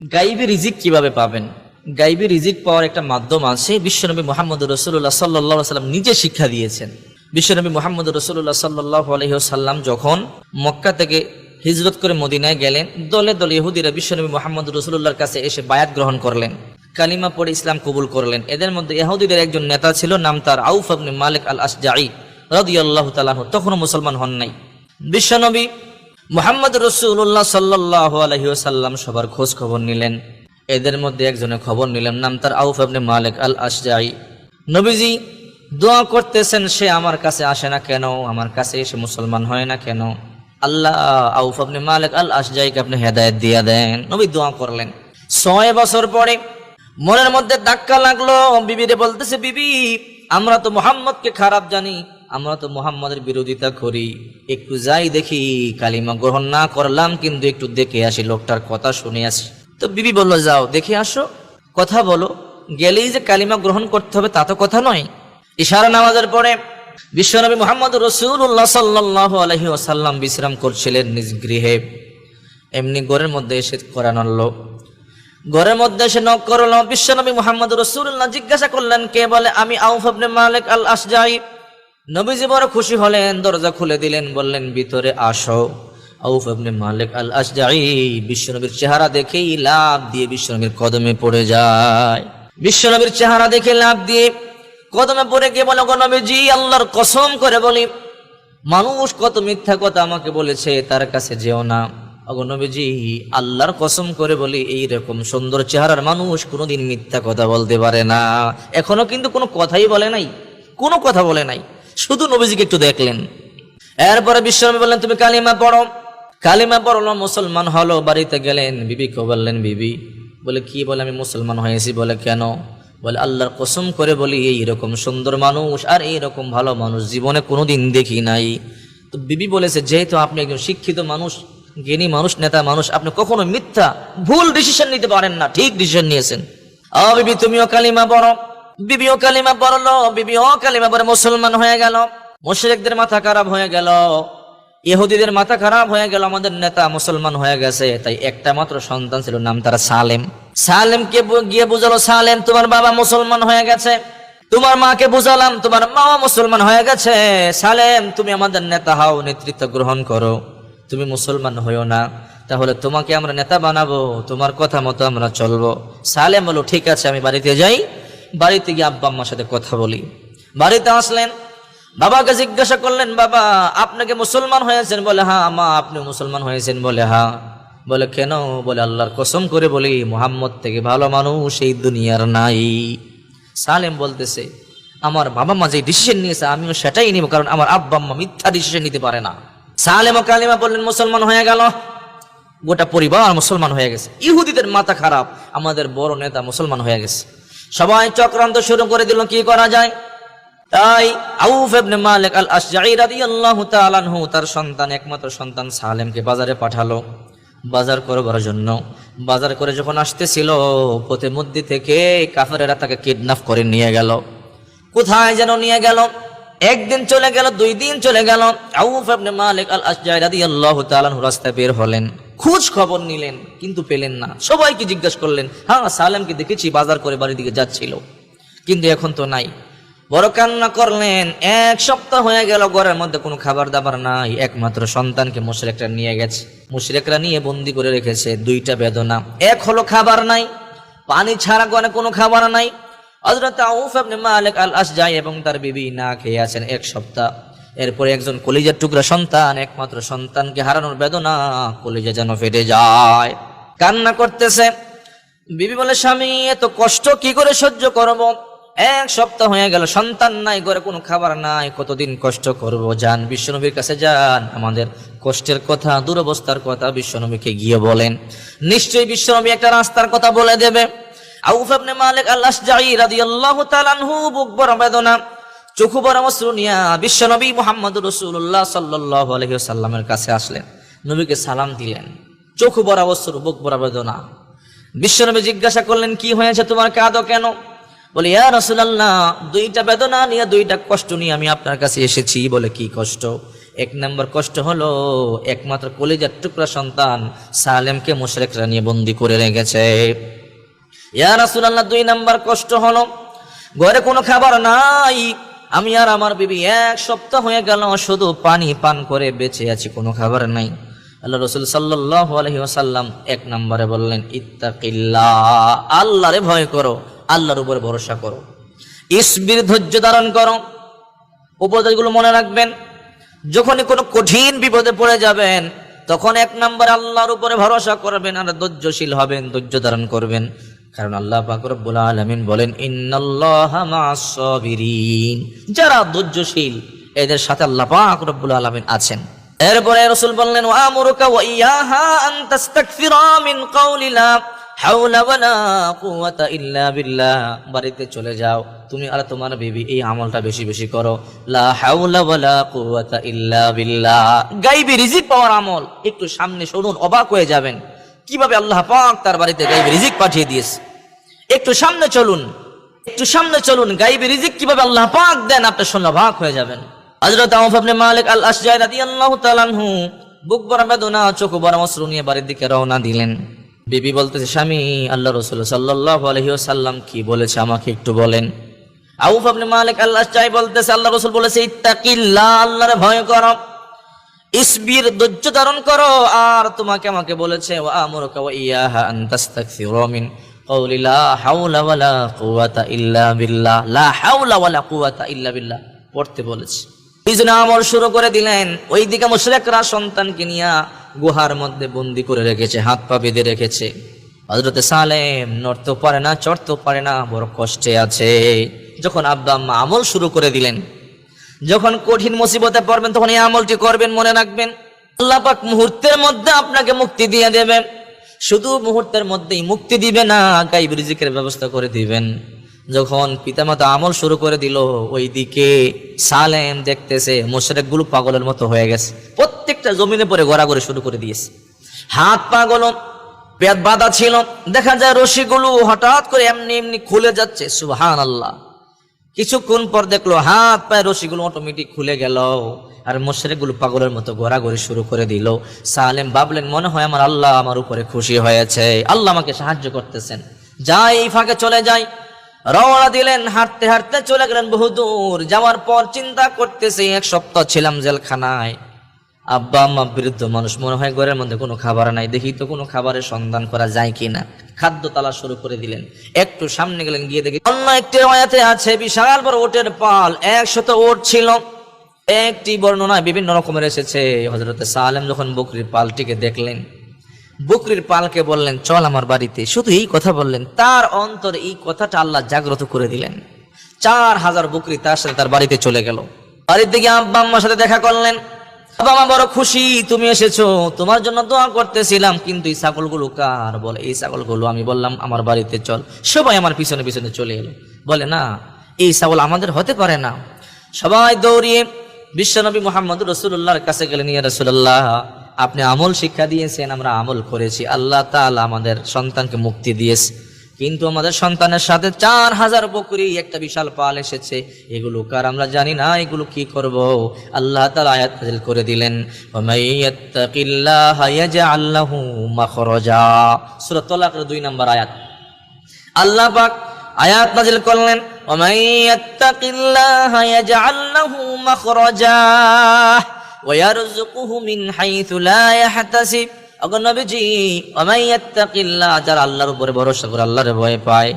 গাইবী রিজিক কিভাবে পাবেন? গাইবী রিজিক পাওয়ার একটা মাধ্যম আছে। বিশ্বনবী মুহাম্মদ রাসূলুল্লাহ সাল্লাল্লাহু আলাইহি ওয়াসাল্লাম নিজে শিক্ষা দিয়েছেন। বিশ্বনবী মুহাম্মদ রাসূলুল্লাহ সাল্লাল্লাহু আলাইহি ওয়াসাল্লাম যখন মক্কা থেকে হিজরত করে মদিনায় গেলেন, দলে দলে ইহুদিরা বিশ্বনবী মুহাম্মদ রাসূলুল্লাহর কাছে এসে বায়াত গ্রহণ করলেন, কালিমা পড়ে ইসলাম কবুল করলেন। এদের মধ্যে ইহুদিদের একজন নেতা ছিল, নাম তার আউফ ইবনে মালিক আল আশজাঈ রাদিয়াল্লাহু তাআলা আনহু। তখনও মুসলমান হন নাই। বিশ্বনবী মুহাম্মদ রাসূলুল্লাহ সাল্লাল্লাহু আলাইহি ওয়াসাল্লাম সবার খোঁজ খবর নিলেন। এদের মধ্যে একজনের খবর নিলেন, নাম তার আউফ ইবনে মালিক আল আশজাঈ। নবীজি দোয়া করতেছেন, সে আমার কাছে আসে না কেন, আমার কাছে এসে মুসলমান হয় না কেন? আল্লাহ আউফ ইবনে মালিক আল আশজাঈকে আপনি হেদায়েত দিয়ে দেন। নবী দোয়া করলেন। 6 বছর পরে মনের মধ্যে ধাক্কা লাগলো। বিবিরে বলতেছে, বিবি আমরা তো মুহাম্মদকে খারাপ জানি, আমরা তো মুহাম্মাদের বিরোধিতা করি, একটু যাই দেখি, কালিমা গ্রহণ না করলাম কিন্তু একটু দেখে আসি, লোকটার কথা শুনে আসি। তো বিবি বলল, যাও দেখে আসো, কথা বলো। গেলেই যে কালিমা গ্রহণ করতে হবে তা তো কথা নয়। ইশারা নামাজের পরে বিশ্বনবী মুহাম্মদ রাসূলুল্লাহ সাল্লাল্লাহু আলাইহি ওয়াসাল্লাম বিশ্রাম করছিলেন নিজ গৃহে। এমনি ঘরের মধ্যে এসে কোরআন আনলো, ঘরের মধ্যে এসে নক করলো। বিশ্বনবী মুহাম্মদ রাসূলুল্লাহ জিজ্ঞাসা করলেন, কে? বলে, আমি আউফ ইবনে মালিক আল আশজাঈ। নবীজি বড় খুশি হলেন, দরজা খুলে দিলেন, বললেন, ভিতরে আসো। আউফ ইবনে মালিক আল আশজাঈ বিশ্বনবীর চেহারা দেখেই লাফ দিয়ে বিশ্বনবীর কদমে পড়ে যায়। বিশ্বনবীর চেহারা দেখে লাফ দিয়ে কদমে পড়ে গিয়ে বলে, গো নবীজি, আল্লাহর কসম করে বলি, মানুষ কত মিথ্যা কথা আমাকে বলেছে, তার কাছে যেও না। ওগো নবীজি, আল্লাহর কসম করে বলি, এইরকম সুন্দর চেহারার মানুষ কোনোদিন মিথ্যা কথা বলতে পারে না। এখনো কিন্তু কোনো কথাই বলে নাই, কোনো কথা বলে নাই, শুধু নবীজিকে একটু দেখলেন। এরপরে বিশ্বনবী বললেন, তুমি কালিমা পড়ো। কালিমা পড়লো, মুসলমান হলো। বাড়িতে গেলেন, বিবিকে বললেন, বিবি বলে, কি? বলে, আমি মুসলমান হয়েছি। বলে, কেন? বলে, আল্লাহর কসম করে বলি, এইরকম সুন্দর মানুষ আর এইরকম ভালো মানুষ জীবনে কোনোদিন দেখি নাই। তো বিবি বলেছে, যেহেতু আপনি একজন শিক্ষিত মানুষ, জ্ঞানী মানুষ, নেতা মানুষ, আপনি কখনো মিথ্যা ভুল ডিসিশন নিতে পারেন না, ঠিক ডিসিশন নিয়েছেন। বিবি তুমিও কালিমা পড়ো। বিবিও কালিমা পড়লো। বিবিও কালিমা পড়ে মুসলমান হয়ে গেল। মুশরিকদের মাথা খারাপ হয়ে গেল, ইহুদিদের মাথা খারাপ হয়ে গেল, আমাদের নেতা মুসলমান হয়ে গেছে। তাই একটা মাত্র সন্তান ছিল, নাম তার সালেম। সালেমকে গিয়ে বুঝালো, সালেম তোমার বাবা মুসলমান হয়ে গেছে। তোমার মাকে বুঝালাম, তোমার মাও মুসলমান হয়ে গেছে। সালেম তুমি আমাদের নেতা হও, নেতৃত্ব গ্রহণ করো। তুমি মুসলমান হইও না, তাহলে তোমাকে আমরা নেতা বানাবো, তোমার কথা মতো আমরা চলবো। সালেম বলো, ঠিক আছে, আমি বাড়িতে যাই, বাড়িতে গিয়ে আব্বা আম্মার সাথে কথা বলি। বাড়িতে আসলেন, বাবাকে জিজ্ঞাসা করলেন, বাবা আপনাকে মুসলমান হয়েছেন? বলে, হ্যাঁ। মা আপনি মুসলমান হয়েছেন? বলে, হ্যাঁ। বলে, কেন? বলে, আল্লাহর কসম করে বলি, মুহাম্মদ থেকে ভালো মানুষ এই দুনিয়ার নাই। সালেম বলতেছে, আমার বাবা মা যে ডিসিশন নিয়েছে আমিও সেটাই নিব, কারণ আমার আব্বা আম্মা মিথ্যা ডিসিশন নিতে পারে না। সালেম ও কালিমা বললেন, মুসলমান হয়ে গেল। গোটা পরিবার মুসলমান হয়ে গেছে। ইহুদিদের মাথা খারাপ, আমাদের বড় নেতা মুসলমান হয়ে গেছে। সবাই চক্রান্ত শুরু করে দিল, কি করা যায়। তাই আউফ ইবনে মালিক আল আশজাঈ রাদিয়াল্লাহু তাআলা আনহু তার সন্তান, একমাত্র সন্তান সালেমকে বাজারে পাঠালো বাজার করবার জন্য। বাজার করে যখন আসতেছিল, পথে মধ্যে থেকে কাফেরেরা তাকে কিডন্যাপ করে নিয়ে গেল। কোথায় যেন নিয়ে গেল। একদিন চলে গেল, 2 দিন চলে গেল। আউফ ইবনে মালিক আল আশজাঈ রাদিয়াল্লাহু তাআলা আনহু রাস্তায় বের হলেন, খোঁজ খবর নিলেন, কিন্তু পেলেন না। সবাইকে জিজ্ঞাসা করলেন, হ্যাঁ সালেমকে দেখেছি বাজার করে বাড়ির দিকে যাচ্ছিল, কিন্তু এখন তো নাই। বড় কান্না করলেন। 1 সপ্তাহ হয়ে গেল, ঘরের মধ্যে কোনো খাবার দাবার নাই। একমাত্র সন্তানকে মুশরিকরা নিয়ে গেছে, মুশরিকরা নিয়ে বন্দি করে রেখেছে। 2টা বেদনা, এক হলো খাবার নাই, পানি ছাড়া ঘরে কোনো খাবার নাই। হযরত আউফ ইবনে মালিক আল আশজাঈ এবং তার বিবি না খেয়ে আছেন 1 সপ্তাহ। এরপরে একজন কলিজার টুকরা সন্তান, একমাত্র সন্তানকে হারানোর বেদনা, কলিজা যেন ফেটে যায়, কান্না করতেছে। বিবি বলে, স্বামী এত কষ্ট কি করে সহ্য করব? 1 সপ্তাহ হয়ে গেল, সন্তান নাই, ঘরে কোনো খাবার নাই, কতদিন কষ্ট করব? যান বিশ্বনবীর কাছে যান, আমাদের কষ্টের কথা, দুরবস্থার কথা বিশ্বনবীকে গিয়ে বলেন, নিশ্চয়ই বিশ্বনবী একটা রাস্তার কথা বলে দেবে। আউফ ইবনে মালিক আল আশজাঈ রাদিয়াল্লাহু তাআলা আনহু বুক ভরা বেদনা, চোখ ভরা অশ্রু নিয়ে বিশ্বনবী মুহাম্মদ রাসূলুল্লাহ সাল্লাল্লাহু আলাইহি ওয়াসাল্লামের কাছে আসলেন, নবীকে সালাম দিলেন, চোখ ভরা অশ্রু, বুক ভরা বেদনা। বিশ্বনবী জিজ্ঞাসা করলেন, কি হয়েছে, তোমার কাঁদো কেন? বলে, ইয়া রাসূলুল্লাহ, 2টা বেদনা নিয়ে, 2টা কষ্ট নিয়ে আমি আপনার কাছে এসেছি। বলে, কি কষ্ট? এক নম্বর কষ্ট হলো একমাত্র কলিজার টুকরা সন্তান সালেমকে মুশরিকরা নিয়ে বন্দী করে রেখেছে। ইয়া রাসূলুল্লাহ, 2 নম্বর কষ্ট হলো ঘরে কোনো খাবার নাই, আমি আর আমার বিবি 1 সপ্তাহ হয়ে গেল শুধু পানি পান করে বেঁচে আছি, কোনো খাবার নাই। আল্লাহ রাসূল সাল্লাল্লাহু আলাইহি ওয়াসাল্লাম 1 নম্বরে বললেন, ইত্তাকিল্লাহ, আল্লাহরে ভয় করো, আল্লাহর উপর ভরসা করো, ইসবির, ধৈর্য ধারণ করো। উপদেশগুলো মনে রাখবেন, যখনই কোনো কঠিন বিপদে পড়ে যাবেন তখন 1 নম্বর আল্লাহর উপরে ভরসা করবেন আর ধৈর্যশীল হবেন, ধৈর্য ধারণ করবেন। কারণ আল্লাহ পাক রব্বুল আলামিন বলেন, ইন্নাল্লাহা মা'আস সাবিরিন, যারা ধৈর্যশীল এদের সাথে আল্লাহ পাক রব্বুল আলামিন আছেন। এরপরে রাসূল বললেন, ওয়া আমরুকা ওয়া ইয়াহা আন তাস্তাগফিরা মিন কাওলি লা হাওলা ওয়ালা কুওয়াতা ইল্লা বিল্লাহ। বাড়িতে চলে যাও, তুমি আর তোমার বিবি এই আমলটা বেশি বেশি করো, লা হাওলা ওয়ালা কুওয়াতা ইল্লা বিল্লাহ। গায়বী রিজিক পাওয়ার আমল, একটু সামনে শুনুন, অবাক হয়ে যাবেন কিভাবে আল্লাহ পাক তার বাড়িতে গায়বী রিজিক পাঠিয়ে দিয়েছে। একটু সামনে চলুন, একটু সামনে চলুন, গায়বী রিজিক কিভাবে আল্লাহ পাক দেন আপনি শুনলে অবাক হয়ে যাবেন। হযরত আউফ ইবনে মালিক আল আশজাই রাদিয়াল্লাহু তাআলা আনহু বুক ভরা বেদনা, চোখ ভরা অশ্রু নিয়ে বাড়ির দিকে রওনা দিলেন। বিবি বলতেছে, স্বামী, আল্লাহ রাসূল সাল্লাল্লাহু আলাইহি ওয়াসাল্লাম কি বলেছে আমাকে একটু বলেন। আউফ ইবনে মালিক আল আশজাই বলতেছে, আল্লাহ রাসূল বলেছে, ইত্তাকিল্লাহ, আল্লাহরে ভয় করো, ইসবির, ধৈর্য ধারণ করো, আর তোমাকে আমাকে বলেছে, ওয়া আমরুকা ওয়া ইয়াহা আন তাস্তাগফিরা মিন কাওলি লা হাওলা ওয়ালা কুওয়াতা ইল্লা বিল্লাহ, লা হাওলা ওয়ালা কুওয়াতা ইল্লা বিল্লাহ পড়তে বলেছে। এই জন্য আমল শুরু করে দিলেন। ওইদিকে মুশরিকরা সন্তানকে নিয়ে গুহার মধ্যে বন্দী করে রেখেছে, হাত পা বেঁধে রেখেছে। হযরত সালেম নড়তেও পারে না, চড়তেও পারে না, বড় কষ্টে আছে। যখন আব্বা আম্মা আমল শুরু করে দিলেন, যখন কঠিন মুসিবতে পড়বেন তখন এই আমলটি করবেন, মনে রাখবেন আল্লাহ পাক মুহূর্তের মধ্যে আপনাকে মুক্তি দিয়ে দেবেন। শুধু মুহূর্তের মধ্যেই মুক্তি দিবে না, গায়বী রিজিকের ব্যবস্থা করে দিবেন। যখন পিতামাতা আমল শুরু করে দিল, ওইদিকে সালেম দেখতেছে মুশরিকগুলো পাগলের মতো হয়ে গেছে, প্রত্যেকটা জমিনে পড়ে ঘোরাঘুরি শুরু করে দিয়েছে। হাত পা গুলো পেট বাঁধা ছিল, দেখা যায় রশিগুলো হঠাৎ করে এমনি এমনি খুলে যাচ্ছে, সুবহানাল্লাহ। কিছুক্ষণ পর দেখলো হাত পায়ে রশিগুলো অটোমেটিক খুলে গেল, আর মুশরিকগুলো পাগলের মতো ঘোরাঘুরি শুরু করে দিল। সালেম ভাবলেন, মনে হয় আমার আল্লাহ আমার উপরে খুশি হয়েছে, আল্লাহ আমাকে সাহায্য করতেছেন, যাই এই ফাঁকে চলে যাই। রওনা দিলেন, হাঁটতে হাঁটতে চলে গেলেন বহুদূর। যাওয়ার পর চিন্তা করতেছে, 1 সপ্তাহ ছিলাম জেলখানায়, আব্বা আম্মা বৃদ্ধ মানুষ, মনে হয় ঘরের মধ্যে কোনো খাবার নাই, দেখি তো কোনো খাবারের সন্ধান করা যায় কিনা। খাদ্য তালাশ শুরু করে দিলেন। একটু সামনে গেলেন, গিয়ে দেখি অন্য একটি রওয়ায়াতে আছে বিশাল বড় ওটের পাল, 100 ওট ছিল। একটি বর্ণনায় বিভিন্ন রকমের এসেছে। হযরত সালেম যখন বকরির পালটিকে দেখলেন, বকরির পালকে বললেন, চল আমার বাড়িতে। শুধু এই কথা বললেন, তার অন্তরে এই কথাটা আল্লাহ জাগ্রত করে দিলেন। 4000 বকরি তার সাথে তার বাড়িতে চলে গেল। বাড়ির দিকে আব্বা আম্মার সাথে দেখা করলেন। আব্বা আম্মা বড় খুশি, তুমি এসেছো, তোমার জন্য দোয়া করতেছিলাম, কিন্তু এই ছাগলগুলো কার? বলে, এই ছাগলগুলো আমি বললাম আমার বাড়িতে চল, সবাই আমার পিছনে পিছনে চলে এলো। বলে, না, এই ছাগল আমাদের হতে পারে না। সবাই দৌড়িয়ে বিশ্বনবী মুহাম্মদ রাসূলুল্লাহর কাছে গেলেন, ইয়া রাসূলুল্লাহ, আপনি আমল শিক্ষা দিয়েছেন, আমরা আমল করেছি, আল্লাহ তাআলা আমাদের সন্তানকে মুক্তি দিয়েছে, কিন্তু আমাদের সন্তানের সাথে 4000 বকরি, একটা বিশাল পাল এসেছে, এগুলো কার আমরা জানি না, এগুলো কি করব? আল্লাহ তাআলা আয়াত নাযিল করে দিলেন, ওয়া মাইয়াত্তাকিল্লাহা ইয়াজআল লাহু মাখরাজা। সূরা তালাকের 2 নম্বর আয়াত। আল্লাহ পাক আয়াত নাযিল করলেন, ওয়া মাইয়াত্তাকিল্লাহা ইয়াজআল লাহু মাখরাজা ওয়া ইয়ারযুকুহু মিন হাইথু লা ইয়াহতাসিব। ওগো নবীজি, ওয়া মাইয়াত্তাকিল্লাহ, যারা আল্লাহর উপরে ভরসা করে, আল্লাহর ভয় পায়,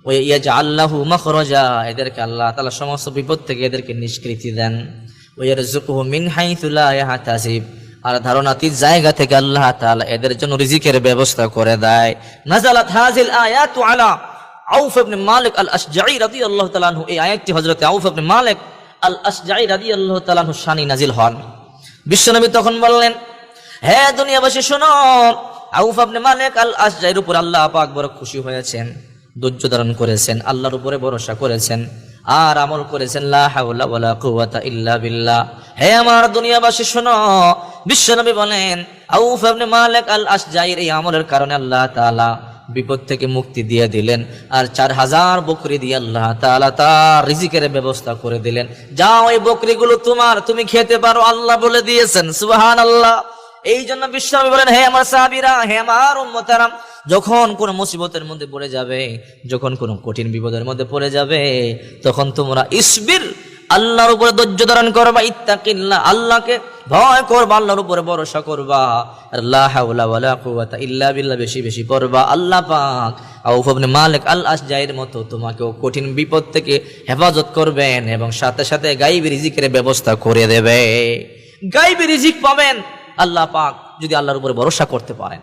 ওয়া ইয়াজআল লাহু মাখরাজা, এদেরকে আল্লাহ তাআলা সমস্ত বিপদ থেকে এদেরকে নিষ্কৃতি দেন। ওয়া ইয়ারযুকুহু মিন হাইথু লা ইয়াহতাসিব, আর ধারণাতীত জায়গা থেকে আল্লাহ তাআলা এদের জন্য রিজিকের ব্যবস্থা করে দেয়। নাযালাত হাযিল আয়াতু আলা আউফ ইবনে মালিক আল আশজাঈ রাদিয়াল্লাহু তাআলা আনহু। এই আয়াতটি হযরত আউফ ইবনে মালিক আল আশজাঈ রাদিয়াল্লাহু তাআলা আনহু শানি নাজিল হন। বিশ্বনবী তখন বললেন, হে দুনিয়াবাসী শোনো, আউফ ইবনে মালিক আল আশজাঈর উপর আল্লাহ পাক বড় খুশি হয়েছেন, ধৈর্য ধারণ করেছেন, আল্লাহর উপরে ভরসা করেছেন, আর আমল করেছেন লা হাওলা ওয়ালা কুওয়াতা ইল্লা বিল্লাহ। হে আমার দুনিয়াবাসী শোনো, বিশ্বনবী বলেন, আউফ ইবনে মালিক আল আশজাঈর এই আমলের কারণে আল্লাহ তাআলা বিপদ থেকে মুক্তি দিয়ে দিলেন। আর 4000 বকরি দিয়ে আল্লাহ তাআলা তার রিজিকের ব্যবস্থা করে দিলেন। যাও এই বকরিগুলো তোমার, তুমি খেতে পারো, আল্লাহ বলে দিয়েছেন। সুবহানাল্লাহ। এই জন্য বিশ্বনবী বলেন, হে আমার সাহাবীরা, হে আমার উম্মতেরা, যখন কোন মুসিবতের মধ্যে পড়ে যাবে, যখন কোন কঠিন বিপদের মধ্যে পড়ে যাবে, তখন তোমরা ইসবির, আল্লাহর উপরে ধৈর্য ধারণ করবা, ইত্তাকিল্লাহ, আল্লাহকে ভয় করবা, আল্লাহর উপরে ভরসা করবা, লা হাওলা ওয়ালা কুওয়াতা ইল্লা বিল্লাহ বেশি বেশি পড়বা। আল্লাহ পাক আউফ ইবনে মালিক আল আশজাইর মতো তোমাকেও কঠিন বিপদ থেকে হেফাজত করবেন এবং সাথে সাথে গায়বী রিজিকের ব্যবস্থা করে দেবে। গায়বী রিজিক পাবেন আল্লাহ পাক যদি আল্লাহর উপরে ভরসা করতে পারেন।